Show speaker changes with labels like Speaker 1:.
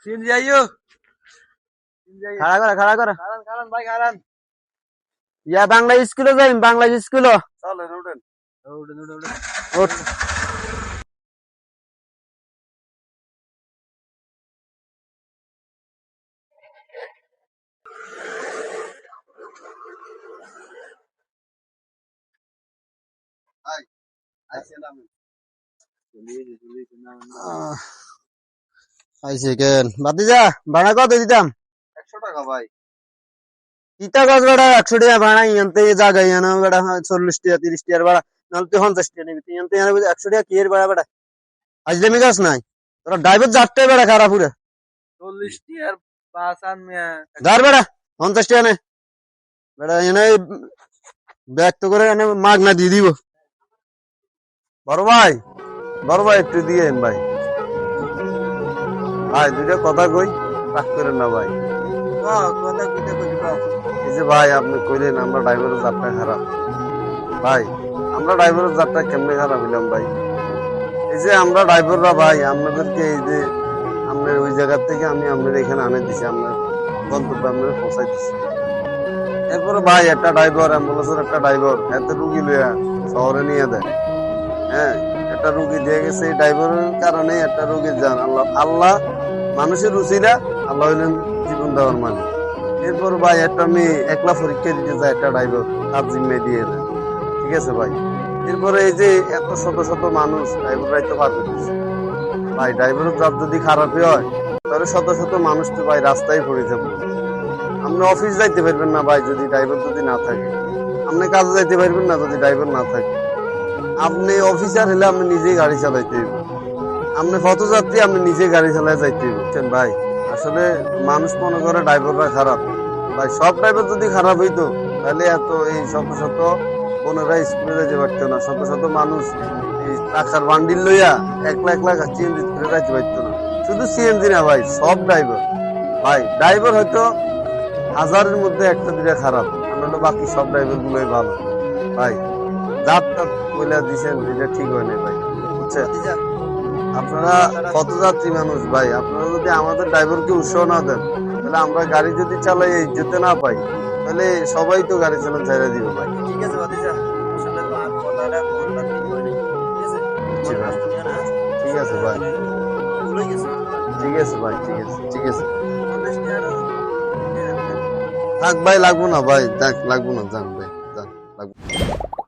Speaker 1: scene যাইও
Speaker 2: খাড়া কর
Speaker 1: খারান ভাই খারান
Speaker 2: ইয়া বাংলা স্কুলে যাই বাংলা স্কুলে
Speaker 1: চলেন উঠেন উঠেন উঠেন উঠেন
Speaker 2: ওঠ
Speaker 1: ভাই আইছিলাম
Speaker 2: আইছে কেন বাতিজা ভাড়া কত দিতাম
Speaker 1: 100 টাকা ভাই
Speaker 2: ইটা কাজ ভাড়া 100 টাকা ভাড়া ইয়ান্তে জায়গা ইয়ানো ভাড়া 40 টাকা 30 টাকা ভাড়া নাহলে তুই 50 টাকা নিবি তুই ইয়ান্তে 100 টাকা কি এর ভাড়া ভাড়া আজলে গাছ নাই তোরা ড্রাইভার যাত্রাই ভাড়া খারাপ পুরো
Speaker 1: 40 টিয়ার পাঁচ আন মিয়া
Speaker 2: ধর ভাড়া 50 টাকা নে ভাড়া এনে ব্যাগ তো করে এনে মাগনা দিয়ে দিব বড় ভাই একটু দিয়েন ভাই ভাই দুইটা কথা কই রাগ করেন না ভাই
Speaker 1: কথা কইতে কইতে বাপ
Speaker 2: এই যে ভাই আপনি কইলেন আমরা ড্রাইভারের যাত্রা খারাপ ভাই আমরা ড্রাইভারের যাত্রা কেমনে খারাপ হইলাম ভাই এই যে আমরা ড্রাইভাররা ভাই আপনাদেরকে এই যে আপনার ওই জায়গা থেকে আমি আপনার এখানে আনে দিছি আপনার গন্তব্যে আপনার পৌঁছাই দিছি এরপরে ভাই একটা ড্রাইভার অ্যাম্বুলেন্সের একটা ড্রাইভার এত রুগী লইয়া শহরে নিয়ে দেয় হ্যাঁ একটা রুগী দিয়ে গেছে এই ড্রাইভারের কারণে একটা রুগীর যান আল্লাহ মানুষের রুচিরা আল্লাহ হইলেন জীবন দেওয়ার মানে এরপর ভাই একটা মেয়ে একলা পরীক্ষা দিতে যায় একটা ড্রাইভার তার জিম্মে দিয়ে দেয় ঠিক আছে ভাই এরপরে এই যে এত শত শত মানুষ ড্রাইভাররাই তো পার করতেছে ভাই ড্রাইভারের জব যদি খারাপই হয় তাহলে শত শত মানুষ তো ভাই রাস্তায় পড়ে যাবে আপনি অফিস যাইতে পারবেন না ভাই যদি ড্রাইভার যদি না থাকে আপনি কাজে যাইতে পারবেন না যদি ড্রাইভার না থাকে আপনি অফিসার হলে আপনি নিজেই গাড়ি চালাইতে হইব আপনি পথযাত্রী আপনি নিজে গাড়ি চালাই যাইতে হইব বুঝছেন ভাই আসলে মানুষ মনে করে ড্রাইভাররা খারাপ ভাই সব ড্রাইভার যদি খারাপ হইতো তাহলে এত এই শত শত বোনেরা স্কুলে যেতে পারতো না শত শত মানুষ এই টাকার বান্ডিল লইয়া একলা সিএনজি করে যাইতে পারতো না শুধু সিএনজি না ভাই সব ড্রাইভার ভাই ড্রাইভার হয়তো হাজারের মধ্যে একটা দুটা খারাপ আমরা বাকি সব ড্রাইভার গুলোই ভালো ভাই যাত্রা কইলা দিছেন এটা ঠিক হয় না ভাই বুঝছেন আপনারা পথযাত্রী মানুষ ভাই আপনারা যদি আমাদের ড্রাইভারকে উৎসাহ না দেন তাহলে আমরা গাড়ি যদি চালাই যেতে না পাই তাহলে সবাই তো গাড়ি চালান ছেড়ে দিব ভাই
Speaker 1: ঠিক আছে বাতিজা আসলে তো আর কথাটা কোনটা ঠিক হয় না ঠিক আছে
Speaker 2: ঠিক আছে ভাই
Speaker 1: ভুলে গেছে
Speaker 2: ঠিক আছে ভাই ঠিক আছে
Speaker 1: 50 টাকা
Speaker 2: থাক ভাই লাগবো না ভাই থাক লাগবো না যান ভাই যান লাগবো